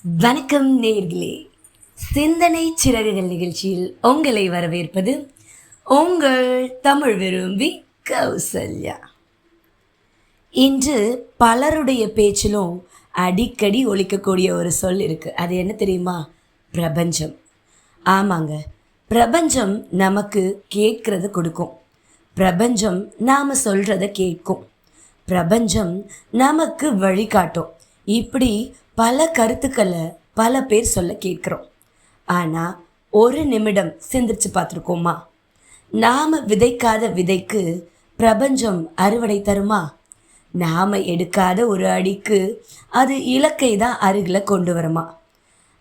வணக்கம் நேர்களே, சிந்தனை சிறகுகள் நிகழ்ச்சியில் உங்களை வரவேற்பது உங்கள் தமிழ் விரும்பி கௌசல்யா. இன்று பலருடைய பேச்சிலும் அடிக்கடி ஒலிக்கக்கூடிய ஒரு சொல் இருக்கு. அது என்ன தெரியுமா? பிரபஞ்சம். ஆமாங்க, பிரபஞ்சம் நமக்கு கேட்கறத கொடுக்கும். பிரபஞ்சம் நாம் சொல்றத கேட்கும். பிரபஞ்சம் நமக்கு வழிகாட்டும். இப்படி பல கருத்துக்களை பல பேர் சொல்ல கேட்குறோம். ஆனால் ஒரு நிமிடம் சிந்திச்சு பார்த்துருக்கோமா? நாம் விதைக்காத விதைக்கு பிரபஞ்சம் அறுவடை தருமா? நாம் எடுக்காத ஒரு அடிக்கு அது இலக்கை தான் அருகில் கொண்டு வருமா?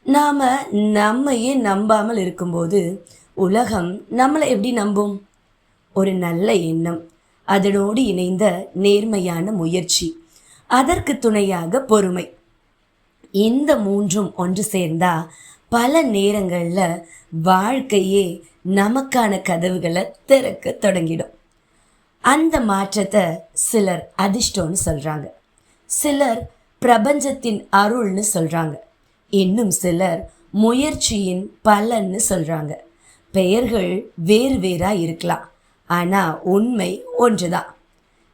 நாம் நம்மையே நம்பாமல் இருக்கும்போது உலகம் நம்மளை எப்படி நம்பும்? ஒரு நல்ல எண்ணம், அதனோடு இணைந்த நேர்மையான முயற்சி, அதற்கு துணையாக பொறுமை, இந்த மூன்றும் ஒன்று சேர்ந்தா பல நேரங்களில் வாழ்க்கையே நமக்கான கதவுகளை திறக்க தொடங்கிடும். அந்த மாற்றத்தை சிலர் அதிர்ஷ்டம்னு சொல்கிறாங்க, சிலர் பிரபஞ்சத்தின் அருள்னு சொல்கிறாங்க, இன்னும் சிலர் முயற்சியின் பலன்னு சொல்கிறாங்க. பெயர்கள் வேறு வேறாக இருக்கலாம், ஆனால் உண்மை ஒன்று தான்.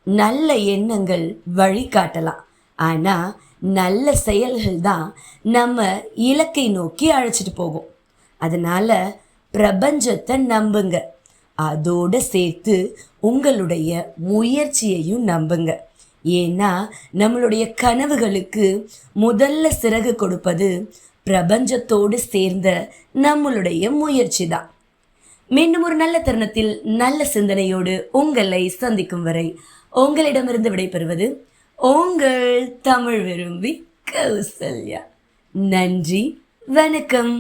நல்ல எண்ணங்கள் வழிகாட்டலாம், ஆனால் நல்ல செயல்கள் தான் நம்ம இலக்கை நோக்கி அழைச்சிட்டு போகும். அதனால் பிரபஞ்சத்தை நம்புங்க, அதோடு சேர்த்து உங்களுடைய முயற்சியையும் நம்புங்க. ஏன்னா நம்மளுடைய கனவுகளுக்கு முதல்ல சிறகு கொடுப்பது பிரபஞ்சத்தோடு சேர்ந்த நம்மளுடைய முயற்சி தான். மீண்டும் ஒரு நல்ல தருணத்தில் நல்ல சிந்தனையோடு உங்களை சந்திக்கும் வரை உங்களிடமிருந்து விடைபெறுவது உங்கள் தமிழ் விரும்பி கௌசல்யா. நன்றி, வணக்கம்.